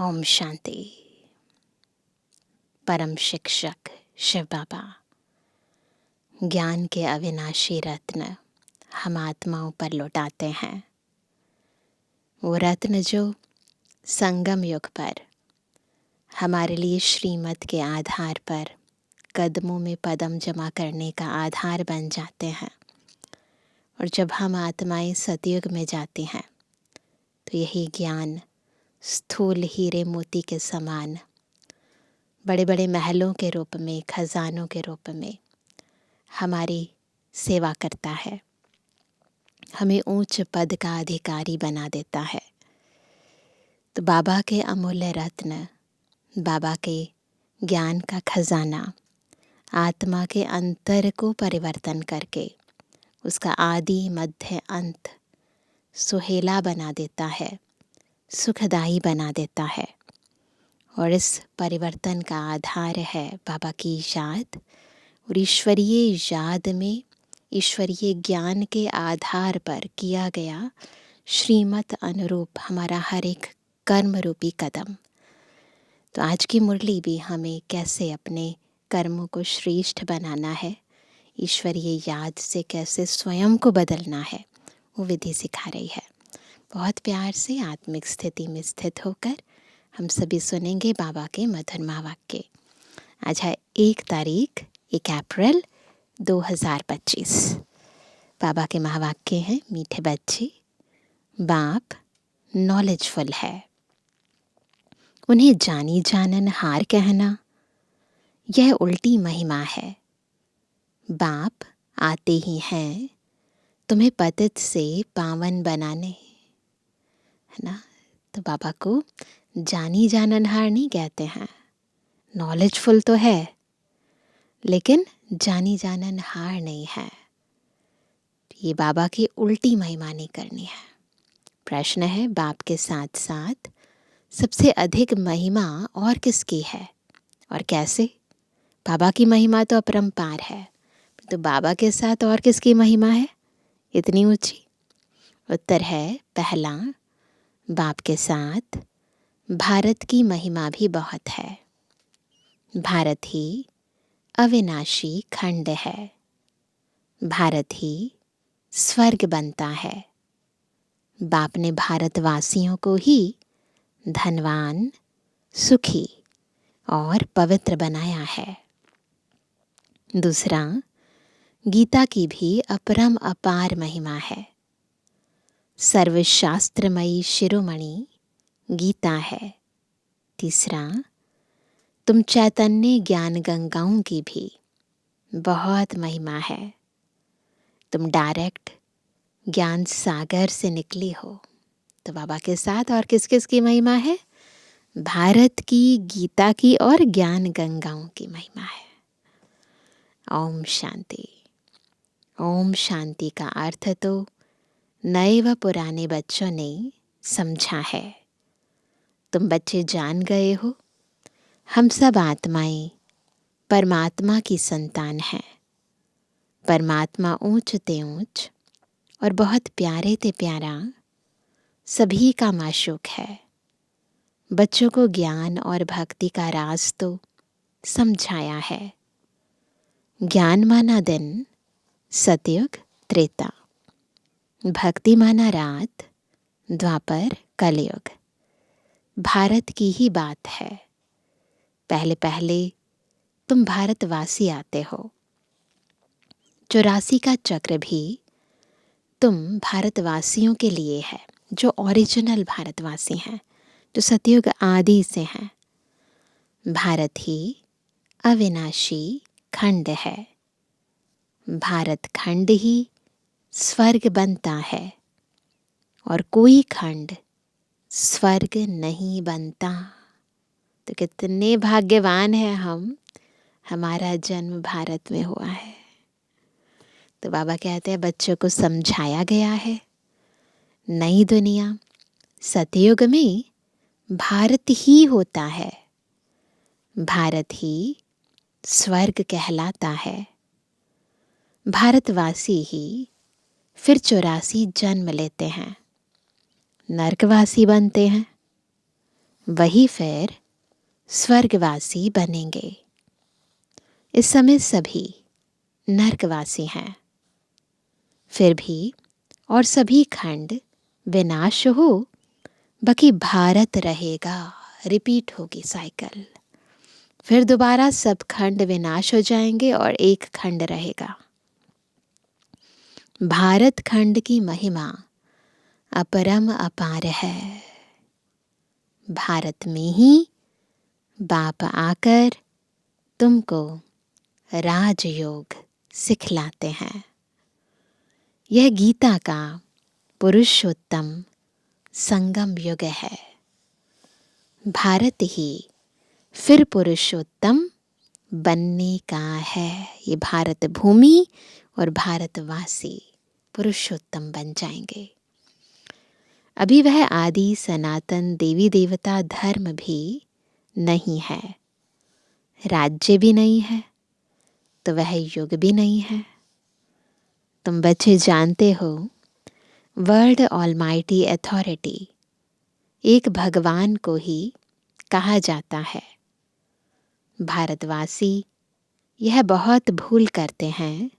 ओम शांति। परम शिक्षक शिव बाबा ज्ञान के अविनाशी रत्न हम आत्माओं पर लौटाते हैं। वो रत्न जो संगम युग पर हमारे लिए श्रीमत के आधार पर कदमों में पदम जमा करने का आधार बन जाते हैं। और जब हम आत्माएं सतयुग में जाती हैं तो यही ज्ञान स्थूल हीरे मोती के समान बड़े बड़े महलों के रूप में, खजानों के रूप में हमारी सेवा करता है, हमें ऊंच पद का अधिकारी बना देता है। तो बाबा के अमूल्य रत्न, बाबा के ज्ञान का खजाना आत्मा के अंतर को परिवर्तन करके उसका आदि मध्य अंत सुहेला बना देता है, सुखदाई बना देता है। और इस परिवर्तन का आधार है बाबा की याद। और ईश्वरीय याद में ईश्वरीय ज्ञान के आधार पर किया गया श्रीमत अनुरूप हमारा हर एक कर्म रूपी कदम। तो आज की मुरली भी हमें कैसे अपने कर्मों को श्रेष्ठ बनाना है, ईश्वरीय याद से कैसे स्वयं को बदलना है, वो विधि सिखा रही है। बहुत प्यार से आत्मिक स्थिति में स्थित होकर हम सभी सुनेंगे बाबा के मधुर महावाक्य। आज है 1 तारीख 1 अप्रैल 2025। बाबा के महावाक्य हैं, मीठे बच्चे, बाप नॉलेजफुल है, उन्हें जानी जानन हार कहना यह उल्टी महिमा है। बाप आते ही हैं तुम्हें पतित से पावन बनाने, है ना। तो बाबा को जानी जाननहार नहीं कहते हैं, नॉलेजफुल तो है लेकिन जानी जाननहार नहीं है। ये बाबा की उल्टी महिमा नहीं करनी है। प्रश्न है, बाप के साथ साथ सबसे अधिक महिमा और किसकी है और कैसे? बाबा की महिमा तो अपरंपार है, तो बाबा के साथ और किसकी महिमा है इतनी ऊंची? उत्तर है, पहला, बाप के साथ भारत की महिमा भी बहुत है। भारत ही अविनाशी खंड है, भारत ही स्वर्ग बनता है। बाप ने भारतवासियों को ही धनवान, सुखी और पवित्र बनाया है। दूसरा, गीता की भी अपरम अपार महिमा है। सर्वशास्त्रमयी शिरोमणि गीता है। तीसरा, तुम चैतन्य ज्ञान गंगाओं की भी बहुत महिमा है। तुम डायरेक्ट ज्ञान सागर से निकली हो। तो बाबा के साथ और किस किस की महिमा है? भारत की, गीता की और ज्ञान गंगाओं की महिमा है। ओम शांति। ओम शांति का अर्थ तो नए व पुराने बच्चों ने समझा है। तुम बच्चे जान गए हो, हम सब आत्माएं परमात्मा की संतान हैं। परमात्मा ऊंच ते ऊंच और बहुत प्यारे ते प्यारा सभी का माशूक है। बच्चों को ज्ञान और भक्ति का राज तो समझाया है। ज्ञान माना दिन, सतयुग त्रेता, भक्ति माना रात, द्वापर कलयुग। भारत की ही बात है। पहले पहले तुम भारतवासी आते हो। 84 का चक्र भी तुम भारतवासियों के लिए है, जो ओरिजिनल भारतवासी हैं, जो सतयुग आदि से हैं। भारत ही अविनाशी खंड है। भारत खंड ही स्वर्ग बनता है और कोई खंड स्वर्ग नहीं बनता। तो कितने भाग्यवान हैं हम, हमारा जन्म भारत में हुआ है। तो बाबा कहते हैं बच्चों को समझाया गया है, नई दुनिया सतयुग में भारत ही होता है। भारत ही स्वर्ग कहलाता है। भारतवासी ही फिर 84 जन्म लेते हैं, नरकवासी बनते हैं। वही फिर स्वर्गवासी बनेंगे। इस समय सभी नरकवासी हैं। फिर भी और सभी खंड विनाश हो, बाकी भारत रहेगा। रिपीट होगी साइकिल। फिर दोबारा सब खंड विनाश हो जाएंगे और एक खंड रहेगा। भारत खंड की महिमा अपरम अपार है। भारत में ही बाप आकर तुमको राजयोग सिखलाते हैं। यह गीता का पुरुषोत्तम संगम युग है। भारत ही फिर पुरुषोत्तम बनने का है। ये भारत भूमि और भारतवासी पुरुषोत्तम बन जाएंगे। अभी वह आदि सनातन देवी देवता धर्म भी नहीं है, राज्य भी नहीं है, तो वह युग भी नहीं है। तुम बच्चे जानते हो, वर्ल्ड ऑलमाइटी अथॉरिटी एक भगवान को ही कहा जाता है। भारतवासी यह बहुत भूल करते हैं।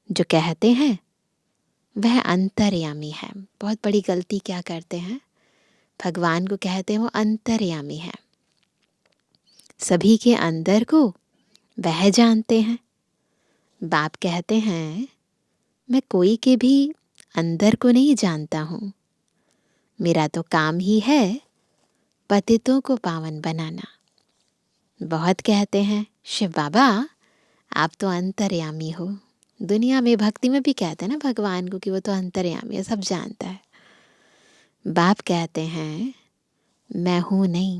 जो कहते हैं वह अंतर्यामी है। बहुत बड़ी गलती क्या करते हैं, भगवान को कहते हैं वो अंतर्यामी है। सभी के अंदर को वह जानते हैं। बाप कहते हैं मैं कोई के भी अंदर को नहीं जानता हूँ। मेरा तो काम ही है पतितों को पावन बनाना। बहुत कहते हैं शिव बाबा आप तो अंतर्यामी हो। दुनिया में भक्ति में भी कहते हैं ना भगवान को कि वो तो अंतर्यामी है, सब जानता है। बाप कहते हैं मैं हूँ नहीं,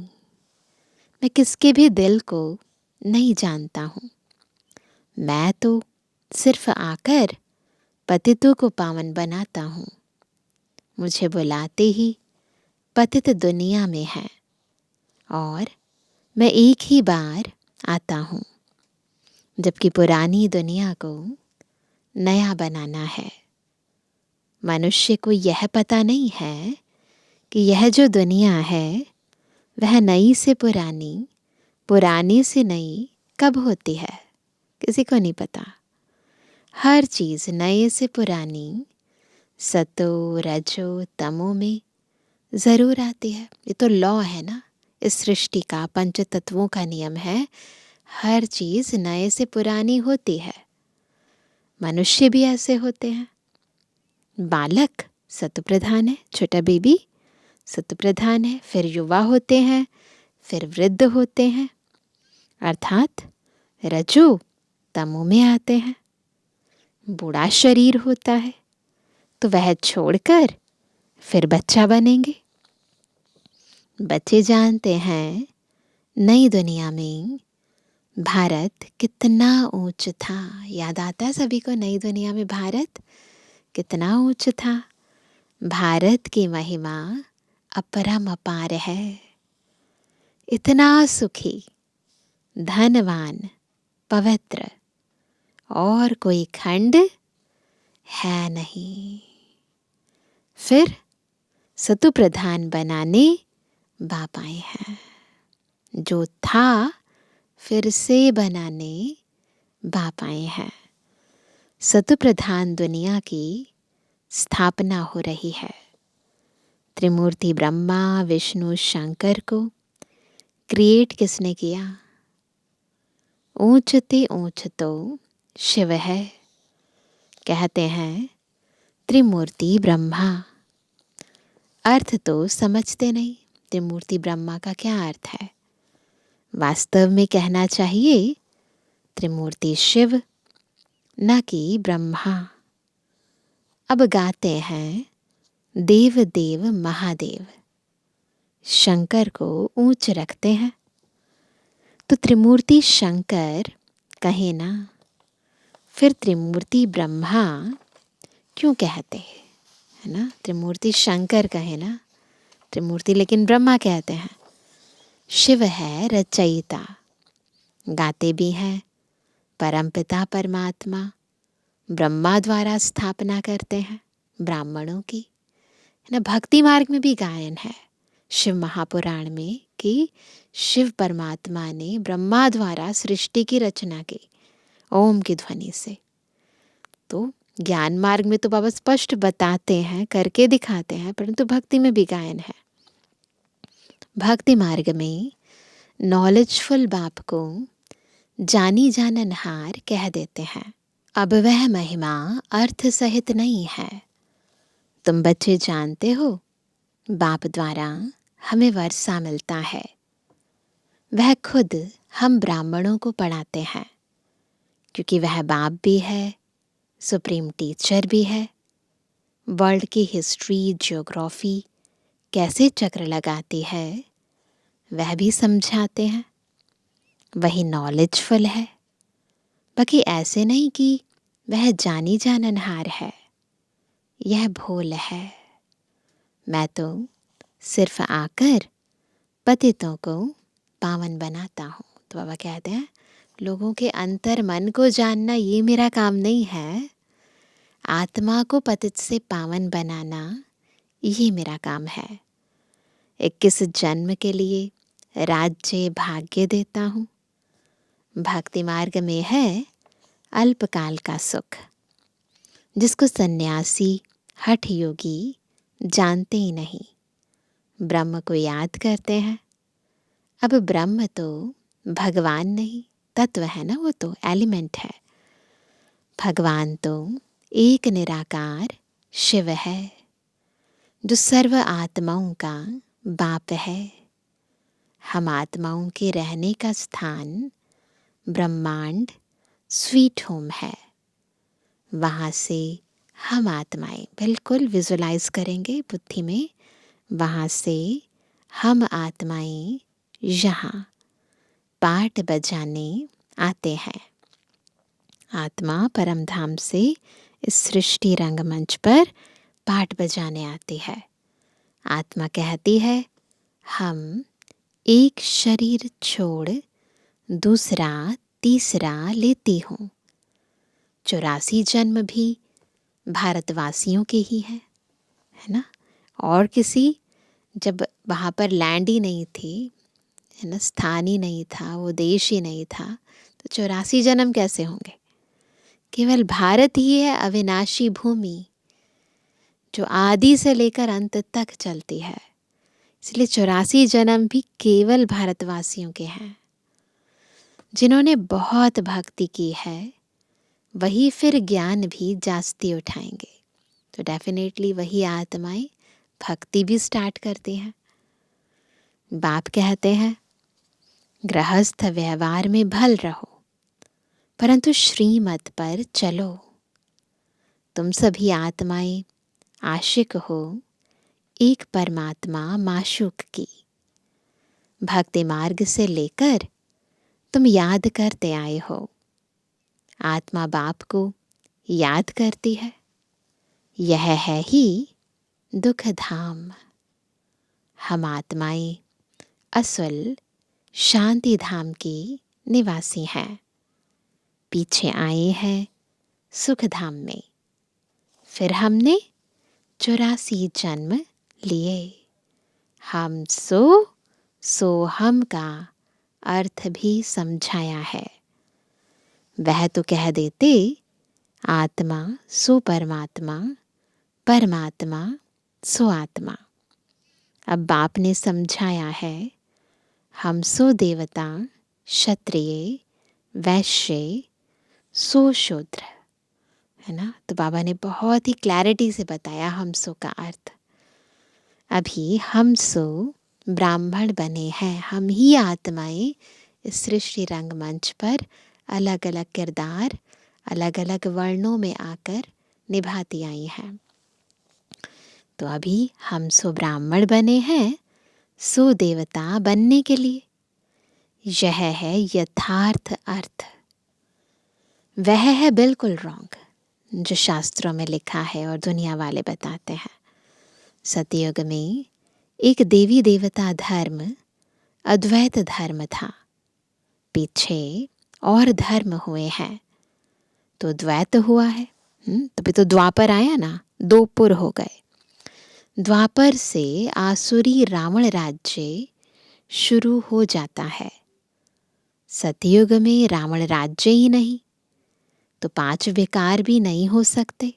मैं किसके भी दिल को नहीं जानता हूँ। मैं तो सिर्फ आकर पतितों को पावन बनाता हूँ। मुझे बुलाते ही पतित दुनिया में है और मैं एक ही बार आता हूँ, जबकि पुरानी दुनिया को नया बनाना है। मनुष्य को यह पता नहीं है कि यह जो दुनिया है वह नई से पुरानी, पुरानी से नई कब होती है, किसी को नहीं पता। हर चीज़ नए से पुरानी सतो रजो तमो में ज़रूर आती है। ये तो लॉ है ना इस सृष्टि का, पंच तत्वों का नियम है। हर चीज़ नए से पुरानी होती है। मनुष्य भी ऐसे होते हैं। बालक सत्व प्रधान है, छोटा बेबी सत्व प्रधान है, फिर युवा होते हैं, फिर वृद्ध होते हैं, अर्थात रजो तमो में आते हैं। बूढ़ा शरीर होता है तो वह छोड़कर फिर बच्चा बनेंगे। बच्चे जानते हैं नई दुनिया में भारत कितना ऊंच था। याद आता है सभी को नई दुनिया में भारत कितना ऊंच था। भारत की महिमा अपरम अपार है। इतना सुखी, धनवान, पवित्र और कोई खंड है नहीं। फिर सतु प्रधान बनाने बाप आए हैं। जो था फिर से बनाने बाप आए हैं। सतु प्रधान दुनिया की स्थापना हो रही है। त्रिमूर्ति ब्रह्मा विष्णु शंकर को क्रिएट किसने किया? ऊंचते ऊंच तो शिव है। कहते हैं त्रिमूर्ति ब्रह्मा। अर्थ तो समझते नहीं त्रिमूर्ति ब्रह्मा का क्या अर्थ है। वास्तव में कहना चाहिए त्रिमूर्ति शिव, न कि ब्रह्मा। अब गाते हैं देव देव महादेव। शंकर को ऊंच रखते हैं तो त्रिमूर्ति शंकर कहे ना, फिर त्रिमूर्ति ब्रह्मा क्यों कहते हैं, है ना। त्रिमूर्ति शंकर कहे ना, त्रिमूर्ति लेकिन ब्रह्मा कहते हैं। शिव है रचयिता, गाते भी हैं परमपिता परमात्मा ब्रह्मा द्वारा स्थापना करते हैं ब्राह्मणों की, है ना। भक्ति मार्ग में भी गायन है शिव महापुराण में कि शिव परमात्मा ने ब्रह्मा द्वारा सृष्टि की रचना की ओम की ध्वनि से। तो ज्ञान मार्ग में तो बाबा स्पष्ट बताते हैं, करके दिखाते हैं, परंतु भक्ति में भी गायन है। भक्ति मार्ग में नॉलेजफुल बाप को जानी जाननहार कह देते हैं। अब वह महिमा अर्थ सहित नहीं है। तुम बच्चे जानते हो, बाप द्वारा हमें वर्षा मिलता है। वह खुद हम ब्राह्मणों को पढ़ाते हैं, क्योंकि वह बाप भी है, सुप्रीम टीचर भी है। वर्ल्ड की हिस्ट्री, ज्योग्राफी कैसे चक्र लगाती है वह भी समझाते हैं। वही नॉलेजफुल है। बाकी ऐसे नहीं कि वह जानी जाननहार है, यह भूल है। मैं तो सिर्फ आकर पतितों को पावन बनाता हूँ। तो बाबा कहते हैं लोगों के अंतर मन को जानना ये मेरा काम नहीं है, आत्मा को पतित से पावन बनाना ये मेरा काम है। 21 जन्म के लिए राज्य भाग्य देता हूँ। भक्ति मार्ग में है अल्पकाल का सुख, जिसको सन्यासी हठ योगी जानते ही नहीं। ब्रह्म को याद करते हैं। अब ब्रह्म तो भगवान नहीं, तत्व है ना, वो तो एलिमेंट है। भगवान तो एक निराकार शिव है, जो सर्व आत्माओं का बाप है। हम आत्माओं के रहने का स्थान ब्रह्मांड स्वीट होम है। वहाँ से हम आत्माएं बिल्कुल विजुलाइज करेंगे बुद्धि में, वहाँ से हम आत्माएं यहाँ पाठ बजाने आते हैं। आत्मा परम धाम से इस सृष्टि रंगमंच पर पाठ बजाने आती है। आत्मा कहती है हम एक शरीर छोड़ दूसरा तीसरा लेती हूँ। 84 जन्म भी भारतवासियों के ही है ना। और किसी, जब वहाँ पर लैंड ही नहीं थी, है ना, स्थान ही नहीं था, वो देश ही नहीं था, तो 84 जन्म कैसे होंगे। केवल भारत ही है अविनाशी भूमि, जो आदि से लेकर अंत तक चलती है। इसलिए 84 जन्म भी केवल भारतवासियों के हैं। जिन्होंने बहुत भक्ति की है वही फिर ज्ञान भी जास्ती उठाएंगे। तो डेफिनेटली वही आत्माएं भक्ति भी स्टार्ट करती हैं। बाप कहते हैं गृहस्थ व्यवहार में भल रहो, परंतु श्रीमत पर चलो। तुम सभी आत्माएं आशिक हो एक परमात्मा माशूक की। भक्ति मार्ग से लेकर तुम याद करते आए हो। आत्मा बाप को याद करती है। यह है ही दुख धाम। हम आत्माएं असल शांति धाम की निवासी हैं। पीछे आए हैं सुख धाम में। फिर हमने 84 जन्म लिए। हम सो हम का अर्थ भी समझाया है। वह तो कह देते आत्मा सो परमात्मा, परमात्मा सो आत्मा। अब बाप ने समझाया है हम सो देवता, क्षत्रिय, वैश्य, सो शूद्र, है ना। तो बाबा ने बहुत ही क्लैरिटी से बताया हम सो का अर्थ। अभी हम सो ब्राह्मण बने हैं। हम ही आत्माएं इस सृष्टि रंगमंच पर अलग अलग किरदार, अलग अलग वर्णों में आकर निभाती आई हैं। तो अभी हम सो ब्राह्मण बने हैं सो देवता बनने के लिए। यह है यथार्थ अर्थ। वह है बिल्कुल रॉन्ग जो शास्त्रों में लिखा है और दुनिया वाले बताते हैं। सतयुग में एक देवी देवता धर्म अद्वैत धर्म था। पीछे और धर्म हुए हैं तो द्वैत हुआ है। तभी तो द्वापर आया ना, 2 पुर हो गए। द्वापर से आसुरी रावण राज्य शुरू हो जाता है। सतयुग में रावण राज्य ही नहीं तो 5 विकार भी नहीं हो सकते।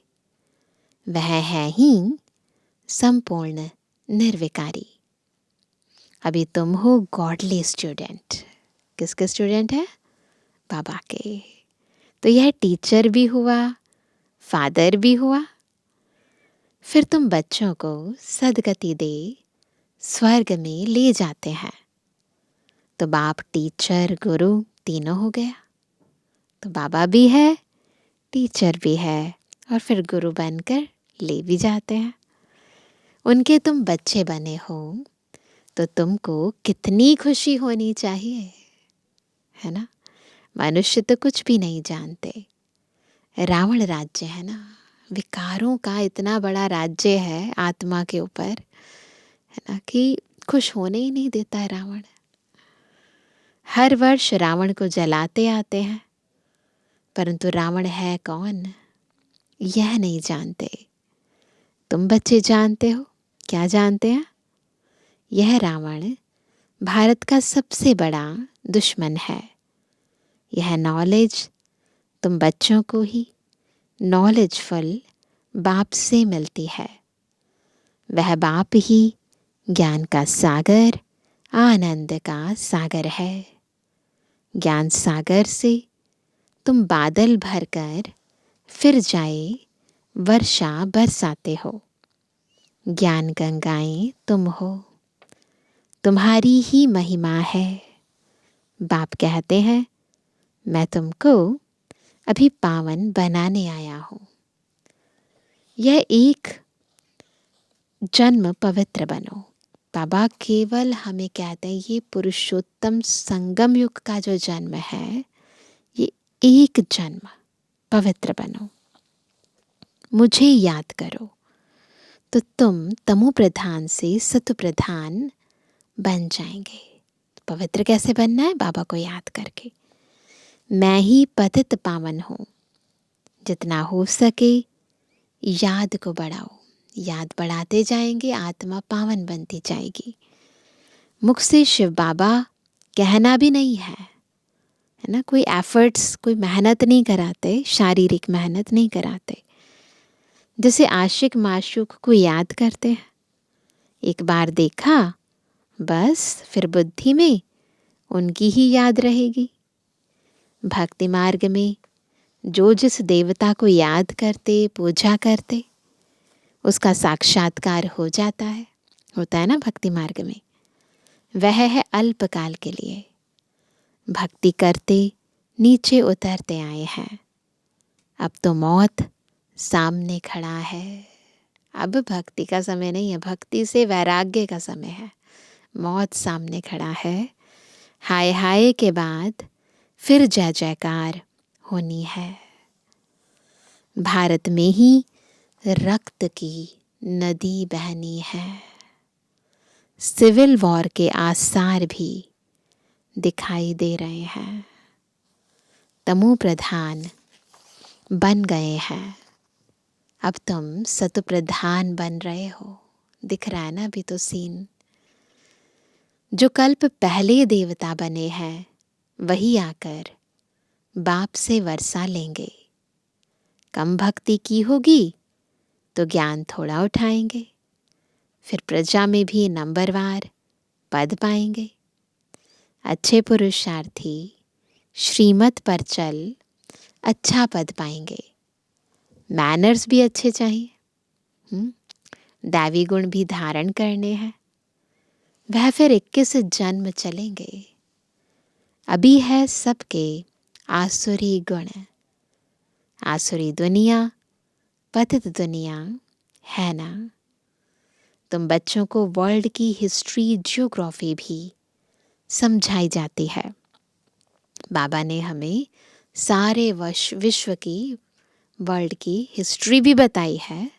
वह है ही संपूर्ण निर्विकारी। अभी तुम हो गॉडली स्टूडेंट। किसके स्टूडेंट है? बाबा के। तो यह टीचर भी हुआ, फादर भी हुआ। फिर तुम बच्चों को सदगति दे स्वर्ग में ले जाते हैं। तो बाप, टीचर, गुरु तीनों हो गया। तो बाबा भी है, टीचर भी है और फिर गुरु बनकर ले भी जाते हैं। उनके तुम बच्चे बने हो तो तुमको कितनी खुशी होनी चाहिए, है ना। मनुष्य तो कुछ भी नहीं जानते। रावण राज्य है ना, विकारों का इतना बड़ा राज्य है आत्मा के ऊपर, है ना, कि खुश होने ही नहीं देता है रावण। हर वर्ष रावण को जलाते आते हैं, परंतु रावण है कौन यह नहीं जानते। तुम बच्चे जानते हो। क्या जानते हैं? यह रावण भारत का सबसे बड़ा दुश्मन है। यह नॉलेज तुम बच्चों को ही नॉलेजफुल बाप से मिलती है। वह बाप ही ज्ञान का सागर, आनंद का सागर है। ज्ञान सागर से तुम बादल भरकर फिर जाए वर्षा बरसाते हो। ज्ञान गंगाएं तुम हो, तुम्हारी ही महिमा है। बाप कहते हैं मैं तुमको अभी पावन बनाने आया हूं। यह एक जन्म पवित्र बनो। बाबा केवल हमें कहते हैं ये पुरुषोत्तम संगम युग का जो जन्म है, ये एक जन्म पवित्र बनो, मुझे याद करो, तो तुम तमो प्रधान से सतु प्रधान बन जाएंगे। पवित्र कैसे बनना है? बाबा को याद करके। मैं ही पतित पावन हूं। जितना हो सके याद को बढ़ाओ। याद बढ़ाते जाएंगे, आत्मा पावन बनती जाएगी। मुख से शिव बाबा कहना भी नहीं है ना। कोई एफर्ट्स, कोई मेहनत नहीं कराते, शारीरिक मेहनत नहीं कराते। जैसे आशिक माशूक को याद करते हैं, एक बार देखा बस फिर बुद्धि में उनकी ही याद रहेगी। भक्ति मार्ग में जो जिस देवता को याद करते, पूजा करते, उसका साक्षात्कार हो जाता है। होता है ना भक्ति मार्ग में। वह है अल्पकाल के लिए। भक्ति करते नीचे उतरते आए हैं। अब तो मौत सामने खड़ा है। अब भक्ति का समय नहीं है, भक्ति से वैराग्य का समय है। मौत सामने खड़ा है। हाय हाय के बाद फिर जय जयकार होनी है। भारत में ही रक्त की नदी बहनी है। सिविल वॉर के आसार भी दिखाई दे रहे हैं। तमो प्रधान बन गए हैं, अब तुम सतु प्रधान बन रहे हो। दिख रहा है ना अभी तो सीन। जो कल्प पहले देवता बने हैं वही आकर बाप से वर्षा लेंगे। कम भक्ति की होगी तो ज्ञान थोड़ा उठाएंगे, फिर प्रजा में भी नंबरवार पद पाएंगे। अच्छे पुरुषार्थी श्रीमत पर चल अच्छा पद पाएंगे। मैनर्स भी अच्छे चाहिए, दैवी गुण भी धारण करने हैं। वह फिर 21 जन्म चलेंगे। अभी है सबके आसुरी गुण। आसुरी दुनिया, पतित दुनिया है ना। तुम बच्चों को वर्ल्ड की हिस्ट्री, ज्योग्राफी भी समझाई जाती है। बाबा ने हमें सारे विश्व की, वर्ल्ड की हिस्ट्री भी बताई है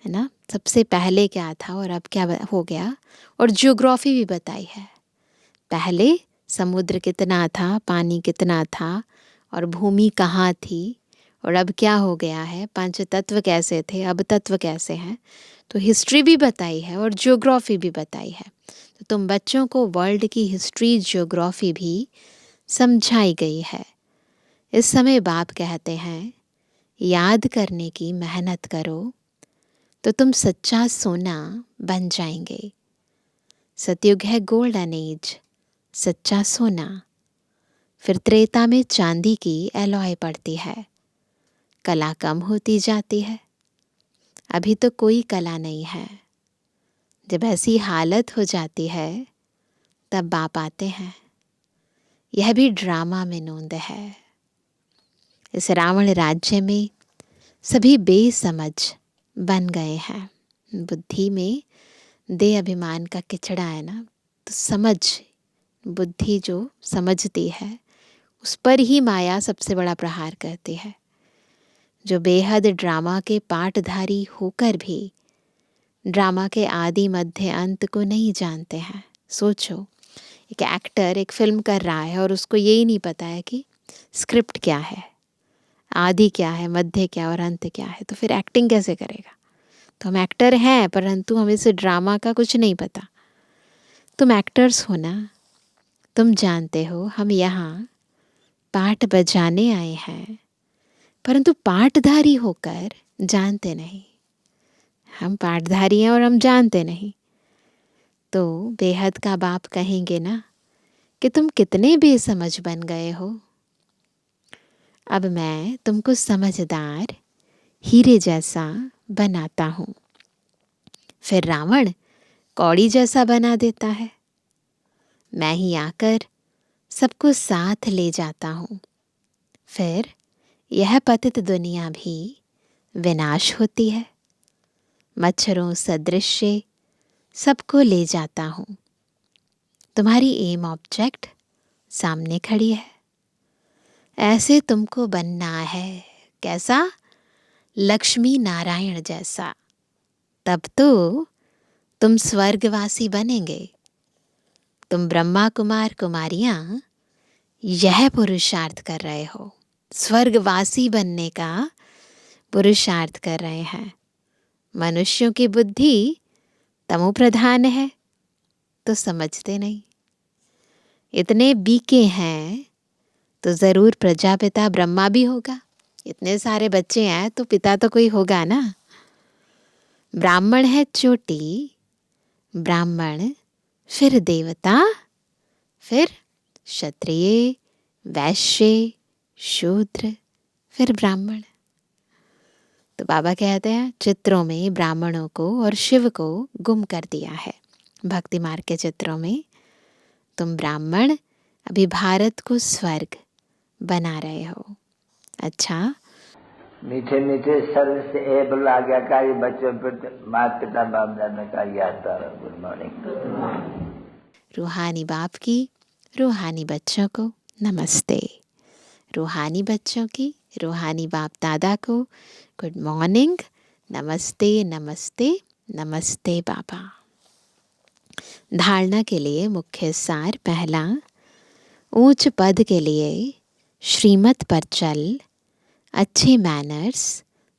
ना। सबसे पहले क्या था और अब क्या हो गया, और ज्योग्राफी भी बताई है। पहले समुद्र कितना था, पानी कितना था, और भूमि कहाँ थी, और अब क्या हो गया है, पंच तत्व कैसे थे, अब तत्व कैसे हैं। तो हिस्ट्री भी बताई है और ज्योग्राफी भी बताई है। तो तुम बच्चों को वर्ल्ड की हिस्ट्री ज्योग्राफी भी समझाई गई है। इस समय बाप कहते हैं याद करने की मेहनत करो तो तुम सच्चा सोना बन जाएंगे। सतयुग है गोल्डन एज, सच्चा सोना। फिर त्रेता में चांदी की एलॉय पड़ती है, कला कम होती जाती है। अभी तो कोई कला नहीं है। जब ऐसी हालत हो जाती है तब बाप आते हैं। यह भी ड्रामा में नोंद है। इस रावण राज्य में सभी बेसमझ बन गए हैं। बुद्धि में दे अभिमान का किचड़ा है ना, तो समझ, बुद्धि जो समझती है उस पर ही माया सबसे बड़ा प्रहार करती है। जो बेहद ड्रामा के पाठधारी होकर भी ड्रामा के आदि मध्य अंत को नहीं जानते हैं। सोचो, एक एक्टर एक फिल्म कर रहा है और उसको यही नहीं पता है कि स्क्रिप्ट क्या है, आदि क्या है, मध्य क्या और अंत क्या है, तो फिर एक्टिंग कैसे करेगा। तो हम एक्टर हैं परंतु हमें से ड्रामा का कुछ नहीं पता। तुम एक्टर्स हो ना, तुम जानते हो हम यहाँ पाठ बजाने आए हैं, परंतु पाठधारी होकर जानते नहीं। हम पाठधारी हैं और हम जानते नहीं। तो बेहद का बाप कहेंगे ना कि तुम कितने बेसमझ बन गए हो। अब मैं तुमको समझदार हीरे जैसा बनाता हूँ। फिर रावण कौड़ी जैसा बना देता है। मैं ही आकर सबको साथ ले जाता हूँ। फिर यह पतित दुनिया भी विनाश होती है। मच्छरों सदृश सबको ले जाता हूँ। तुम्हारी एम ऑब्जेक्ट सामने खड़ी है। ऐसे तुमको बनना है। कैसा? लक्ष्मी नारायण जैसा। तब तो तुम स्वर्गवासी बनेंगे। तुम ब्रह्मा कुमार कुमारियां यह पुरुषार्थ कर रहे हो, स्वर्गवासी बनने का पुरुषार्थ कर रहे हैं। मनुष्यों की बुद्धि तमो प्रधान है तो समझते नहीं। इतने बीके हैं तो जरूर प्रजापिता ब्रह्मा भी होगा। इतने सारे बच्चे हैं तो पिता तो कोई होगा ना। ब्राह्मण है चोटी, ब्राह्मण फिर देवता, फिर क्षत्रिय, वैश्य, शूद्र, फिर ब्राह्मण। तो बाबा कहते हैं चित्रों में ब्राह्मणों को और शिव को गुम कर दिया है। भक्ति मार्ग के चित्रों में तुम ब्राह्मण अभी भारत को स्वर्ग बना रहे हो। अच्छा, मीठे मीठे सर्व से एबल आज्ञाकारी बच्चों पर माता पिता बाप दादा का याद। Good morning. रूहानी बाप की रूहानी बच्चों को नमस्ते। रूहानी बच्चों की रूहानी बाप दादा को गुड मॉर्निंग, नमस्ते नमस्ते नमस्ते बाबा। धारणा के लिए मुख्य सार पहला, ऊंच पद के लिए श्रीमत पर चल अच्छे मैनर्स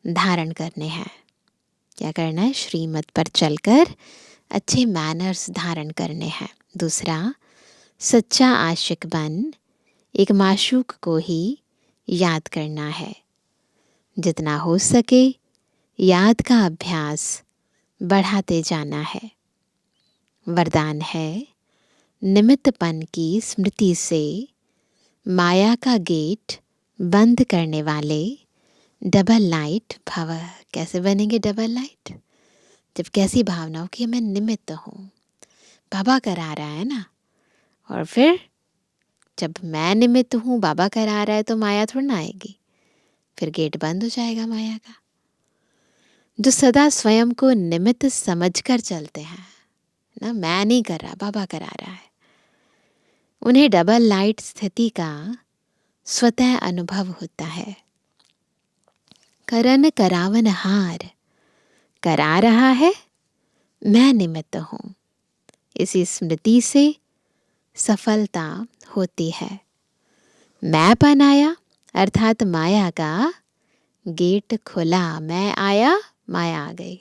धारण करने हैं। क्या करना है? श्रीमत पर चलकर अच्छे मैनर्स धारण करने हैं। दूसरा, सच्चा आशिक बन एक माशूक को ही याद करना है। जितना हो सके याद का अभ्यास बढ़ाते जाना है। वरदान है निमित्तपन की स्मृति से माया का गेट बंद करने वाले डबल लाइट भव। कैसे बनेंगे डबल लाइट? जब कैसी भावना हो कि मैं निमित्त हूँ, बाबा करा रहा है ना, और फिर जब मैं निमित्त हूँ, बाबा करा रहा है, तो माया थोड़ी ना आएगी, फिर गेट बंद हो जाएगा माया का। जो सदा स्वयं को निमित्त समझकर चलते हैं ना, मैं नहीं कर रहा, बाबा करा रहा है, उन्हें डबल लाइट स्थिति का स्वतः अनुभव होता है। करन करावन हार, करा रहा है, मैं निमित्त हूँ। इसी स्मृति से सफलता होती है। मैंपन आया अर्थात माया का गेट खुला। मैं आया, माया आ गई।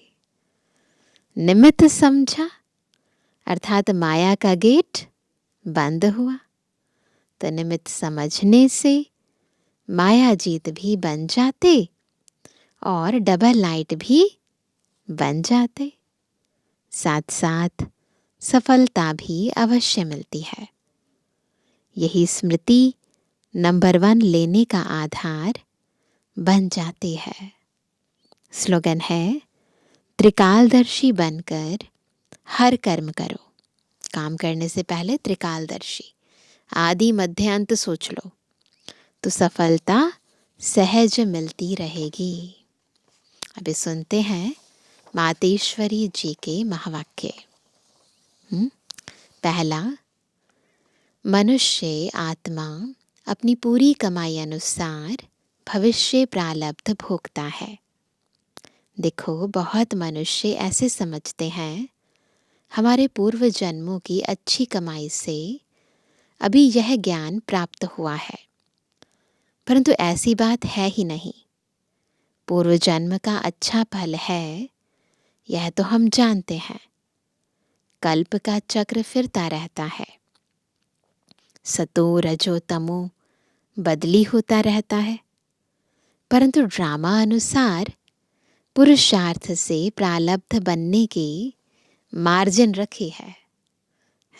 निमित्त समझा अर्थात माया का गेट बंद हुआ, तो निमित्त समझने से माया जीत भी बन जाते और डबल लाइट भी बन जाते। साथ साथ सफलता भी अवश्य मिलती है। यही स्मृति नंबर 1 लेने का आधार बन जाती है। स्लोगन है, त्रिकालदर्शी बनकर हर कर्म करो। काम करने से पहले त्रिकालदर्शी, आदि मध्य अंत सोच लो, तो सफलता सहज मिलती रहेगी। अभी सुनते हैं मातेश्वरी जी के महावाक्य। पहला, मनुष्य आत्मा अपनी पूरी कमाई अनुसार भविष्य प्रारब्ध भोगता है। देखो, बहुत मनुष्य ऐसे समझते हैं हमारे पूर्व जन्मों की अच्छी कमाई से अभी यह ज्ञान प्राप्त हुआ है, परंतु ऐसी बात है ही नहीं। पूर्व जन्म का अच्छा फल है, यह तो हम जानते हैं। कल्प का चक्र फिरता रहता है, सतो रजो तमो बदली होता रहता है, परंतु ड्रामा अनुसार पुरुषार्थ से प्रारब्ध बनने की मार्जिन रखी है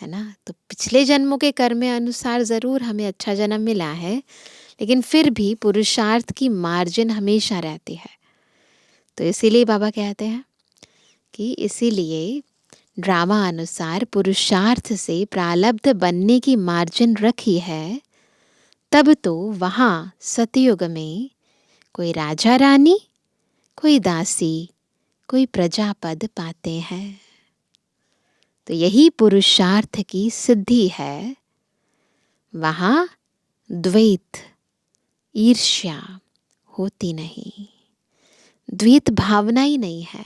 ना। तो पिछले जन्मों के कर्म अनुसार ज़रूर हमें अच्छा जन्म मिला है, लेकिन फिर भी पुरुषार्थ की मार्जिन हमेशा रहती है। तो इसीलिए बाबा कहते हैं कि इसीलिए ड्रामा अनुसार पुरुषार्थ से प्रारब्ध बनने की मार्जिन रखी है, तब तो वहाँ सतयुग में कोई राजा रानी, कोई दासी, कोई प्रजापद पाते हैं। तो यही पुरुषार्थ की सिद्धि है। वहाँ द्वैत, ईर्ष्या होती नहीं, द्वैत भावना ही नहीं है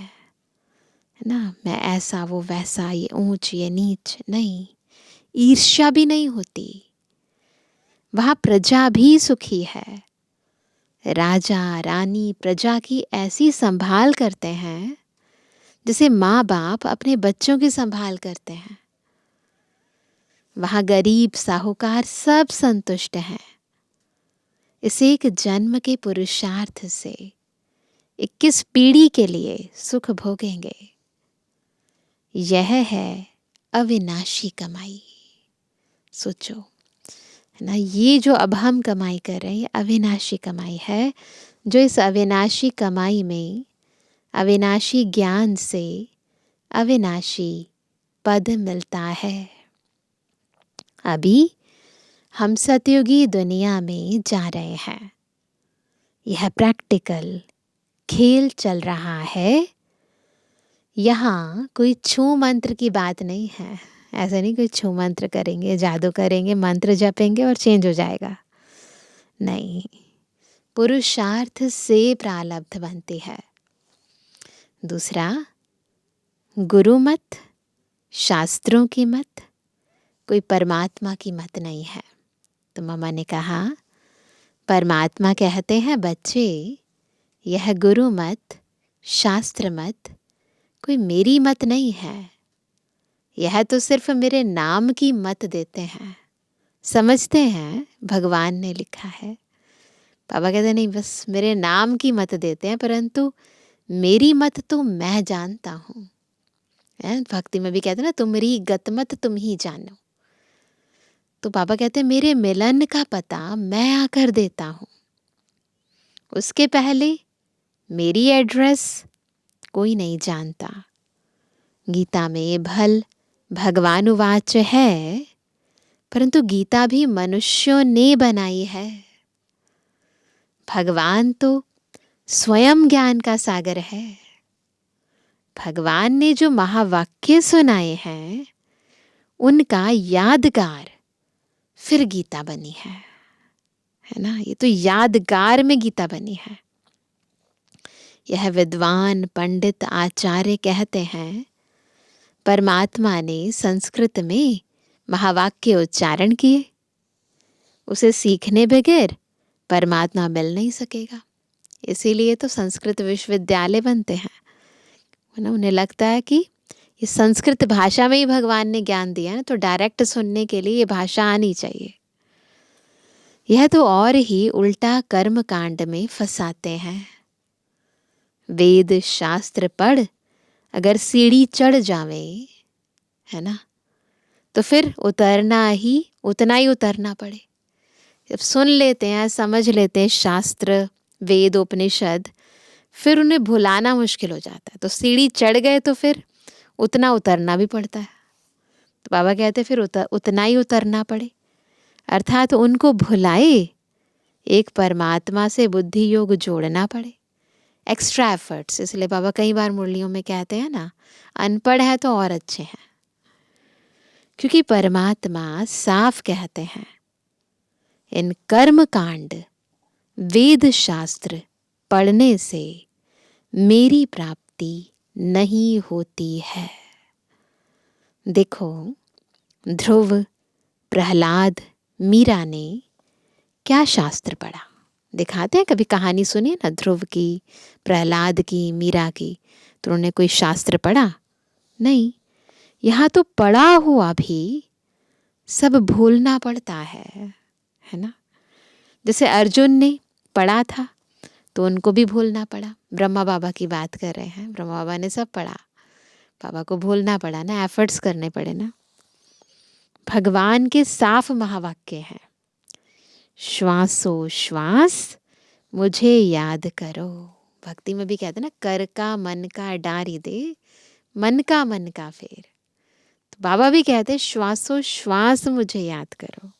ना। मैं ऐसा, वो वैसा, ये ऊंच, ये नीच, नहीं। ईर्ष्या भी नहीं होती। वहाँ प्रजा भी सुखी है। राजा रानी प्रजा की ऐसी संभाल करते हैं जैसे माँ बाप अपने बच्चों की संभाल करते हैं। वहाँ गरीब साहूकार सब संतुष्ट हैं। इस एक जन्म के पुरुषार्थ से 21 पीढ़ी के लिए सुख भोगेंगे। यह है अविनाशी कमाई। सोचो, है ना, ये जो अब हम कमाई कर रहे हैं, ये अविनाशी कमाई है। जो इस अविनाशी कमाई में अविनाशी ज्ञान से अविनाशी पद मिलता है। अभी हम सतयुगी दुनिया में जा रहे हैं। यह प्रैक्टिकल खेल चल रहा है। यहाँ कोई छू मंत्र की बात नहीं है। ऐसा नहीं कोई छू मंत्र करेंगे, जादू करेंगे, मंत्र जपेंगे और चेंज हो जाएगा। नहीं, पुरुषार्थ से प्रारब्ध बनती है। दूसरा, गुरु मत, शास्त्रों की मत, कोई परमात्मा की मत नहीं है। तो मामा ने कहा, परमात्मा कहते हैं बच्चे, यह गुरु मत, शास्त्र मत कोई मेरी मत नहीं है। यह तो सिर्फ मेरे नाम की मत देते हैं। समझते हैं भगवान ने लिखा है। पापा कहते नहीं, बस मेरे नाम की मत देते हैं, परंतु मेरी मत तो मैं जानता हूँ। भक्ति में भी कहते हैं ना, तुम्हारी गतमत तुम ही जानो। तो पापा कहते हैं मेरे मिलन का पता मैं आकर देता हूँ। उसके पहले मेरी एड्रेस कोई नहीं जानता। गीता में भल भगवान उवाच है, परंतु गीता भी मनुष्यों ने बनाई है। भगवान तो स्वयं ज्ञान का सागर है। भगवान ने जो महावाक्य सुनाए हैं, उनका यादगार फिर गीता बनी है ना। ये तो यादगार में गीता बनी है। यह विद्वान पंडित आचार्य कहते हैं, परमात्मा ने संस्कृत में महावाक्य उच्चारण किए। उसे सीखने बगैर परमात्मा मिल नहीं सकेगा। इसीलिए तो संस्कृत विश्वविद्यालय बनते हैं ना। उन्हें लगता है कि ये संस्कृत भाषा में ही भगवान ने ज्ञान दिया ना, तो डायरेक्ट सुनने के लिए ये भाषा आनी चाहिए। यह तो और ही उल्टा कर्म कांड में फंसाते हैं। वेद शास्त्र पढ़ अगर सीढ़ी चढ़ जावे, है ना, तो फिर उतना ही उतरना पड़े। जब सुन लेते हैं, समझ लेते हैं शास्त्र, वेद, उपनिषद, फिर उन्हें भुलाना मुश्किल हो जाता है। तो सीढ़ी चढ़ गए तो फिर उतना उतरना भी पड़ता है। तो बाबा कहते फिर उतना ही उतरना पड़े, अर्थात उनको भुलाए एक परमात्मा से बुद्धि योग जोड़ना पड़े, एक्स्ट्रा एफर्ट्स। इसलिए बाबा कई बार मुरलियों में कहते हैं ना, अनपढ़ है तो और अच्छे हैं, क्योंकि परमात्मा साफ कहते हैं, इन कर्म कांड वेद शास्त्र पढ़ने से मेरी प्राप्ति नहीं होती है। देखो, ध्रुव, प्रहलाद, मीरा ने क्या शास्त्र पढ़ा, दिखाते हैं। कभी कहानी सुनिए ना, ध्रुव की, प्रहलाद की, मीरा की, तो उन्होंने कोई शास्त्र पढ़ा? नहीं। यहाँ तो पढ़ा हुआ भी सब भूलना पड़ता है ना। जैसे अर्जुन ने पढ़ा था तो उनको भी भूलना पड़ा। ब्रह्मा बाबा की बात कर रहे हैं, ब्रह्मा बाबा ने सब पढ़ा, बाबा को भूलना पड़ा ना, एफर्ट्स करने पड़े ना। भगवान के साफ महावाक्य हैं, श्वासो श्वास मुझे याद करो। भक्ति में भी कहते हैं ना, कर का मन का डारी दे, मन का फेर। तो बाबा भी कहते हैं श्वासो श्वास मुझे याद करो।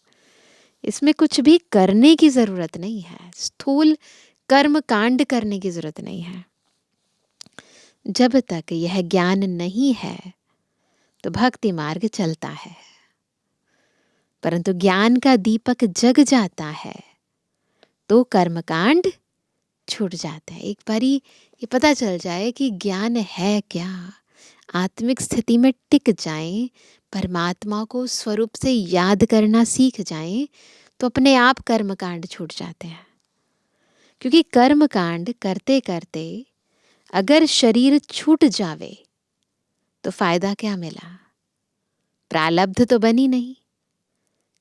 इसमें कुछ भी करने की जरूरत नहीं है, स्थूल कर्म कांड करने की जरूरत नहीं है। जब तक यह ज्ञान नहीं है तो भक्ति मार्ग चलता है, परंतु ज्ञान का दीपक जग जाता है तो कर्मकांड छूट जाता है। एक बारी ये पता चल जाए कि ज्ञान है क्या, आत्मिक स्थिति में टिक जाएं, परमात्मा को स्वरूप से याद करना सीख जाएं, तो अपने आप कर्मकांड छूट जाते हैं। क्योंकि कर्मकांड करते करते अगर शरीर छूट जावे तो फायदा क्या मिला? प्रारब्ध तो बनी नहीं।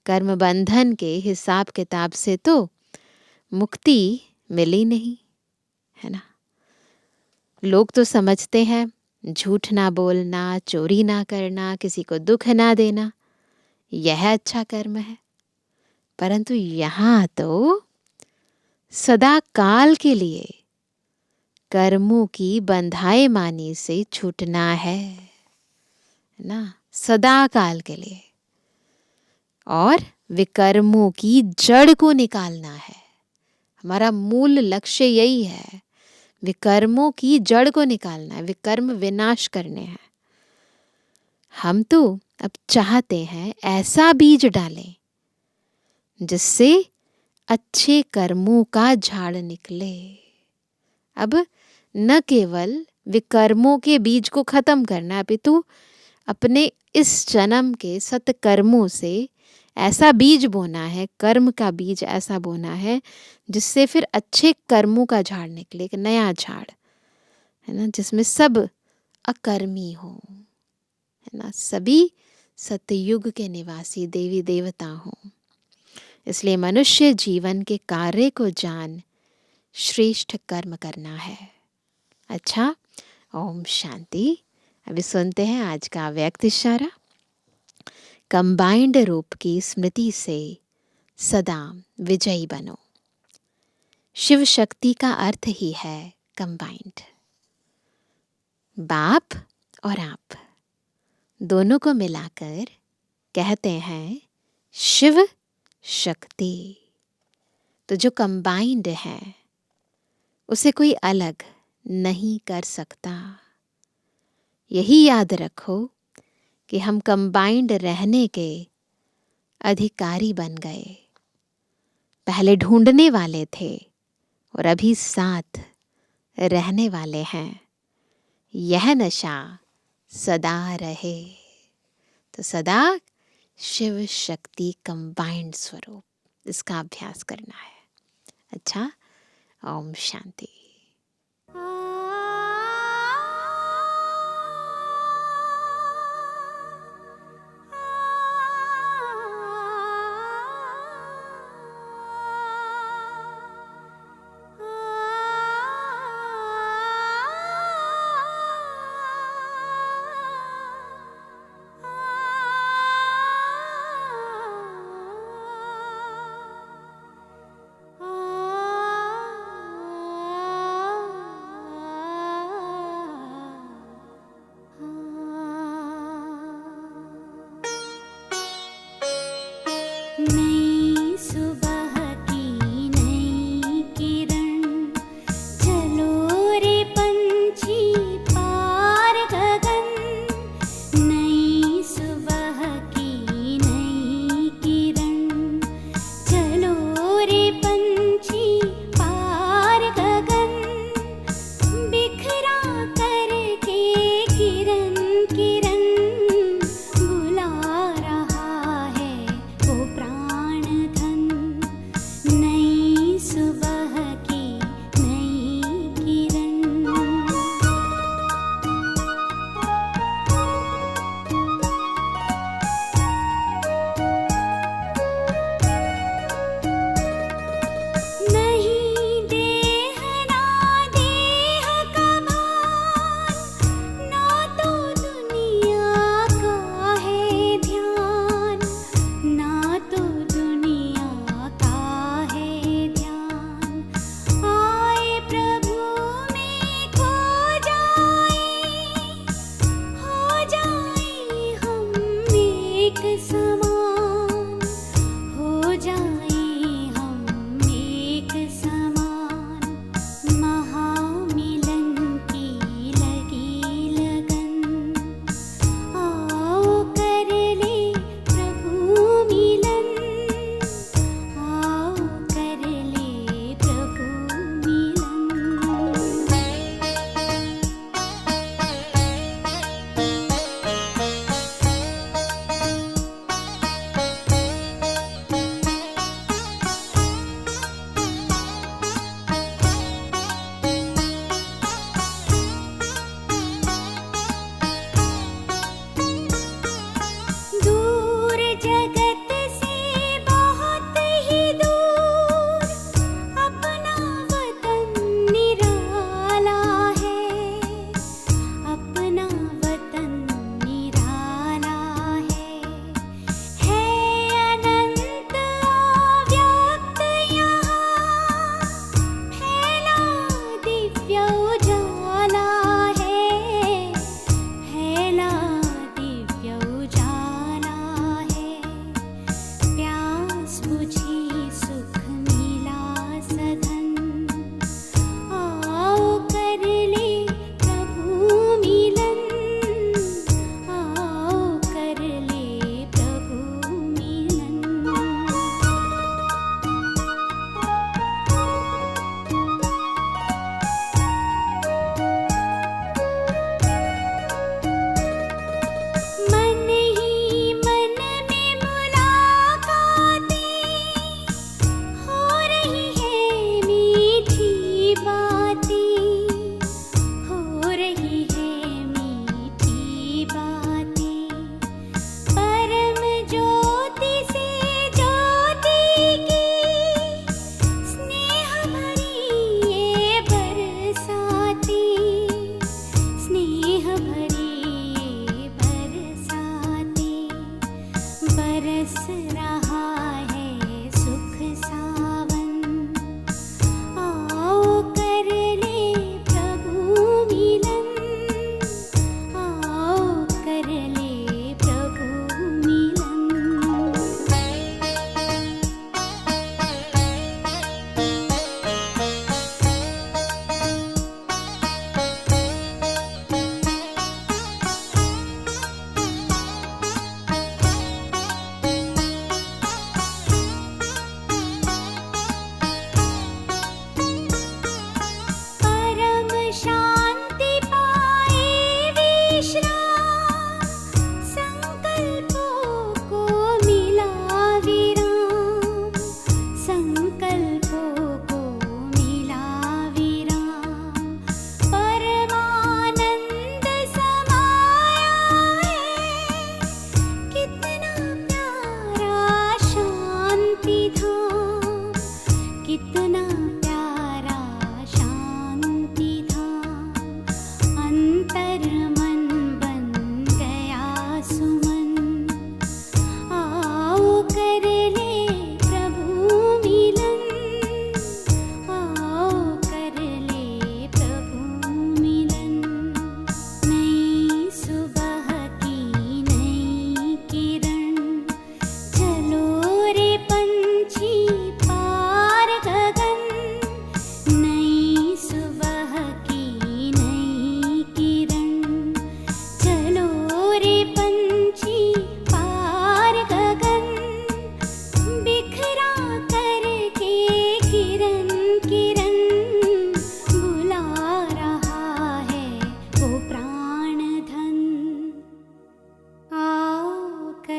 कर्म बंधन के हिसाब किताब से तो मुक्ति मिली नहीं, है ना। लोग तो समझते हैं झूठ ना बोलना, चोरी ना करना, किसी को दुख ना देना, यह अच्छा कर्म है। परंतु यहाँ तो सदा काल के लिए कर्मों की बंधाए मानी से छूटना है ना, सदा काल के लिए। और विकर्मों की जड़ को निकालना है। हमारा मूल लक्ष्य यही है, विकर्मों की जड़ को निकालना है, विकर्म विनाश करने हैं। हम तो अब चाहते हैं ऐसा बीज डालें जिससे अच्छे कर्मों का झाड़ निकले। अब न केवल विकर्मों के बीज को खत्म करना, अपितु अपने इस जन्म के सत्कर्मों से ऐसा बीज बोना है, कर्म का बीज ऐसा बोना है जिससे फिर अच्छे कर्मों का झाड़ निकले, एक नया झाड़, है ना, जिसमें सब अकर्मी हो, है ना, सभी सतयुग के निवासी देवी देवता हो। इसलिए मनुष्य जीवन के कार्य को जान श्रेष्ठ कर्म करना है। अच्छा, ओम शांति। अभी सुनते हैं आज का व्यक्त इशारा। कंबाइंड रूप की स्मृति से सदा विजयी बनो। शिव शक्ति का अर्थ ही है कंबाइंड। बाप और आप दोनों को मिलाकर कहते हैं शिव शक्ति। तो जो कंबाइंड है उसे कोई अलग नहीं कर सकता। यही याद रखो कि हम कंबाइंड रहने के अधिकारी बन गए। पहले ढूंढने वाले थे और अभी साथ रहने वाले हैं। यह नशा सदा रहे। तो सदा शिव शक्ति कंबाइंड स्वरूप, इसका अभ्यास करना है। अच्छा, ओम शांति। नई सुबह की नई किरण, चलो रे पंछी पार गगन। नई सुबह की नई किरण, चलो रे पंछी पार गगन। बिखरा करके किरण किरण, बुला रहा है वो प्राण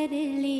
कर ले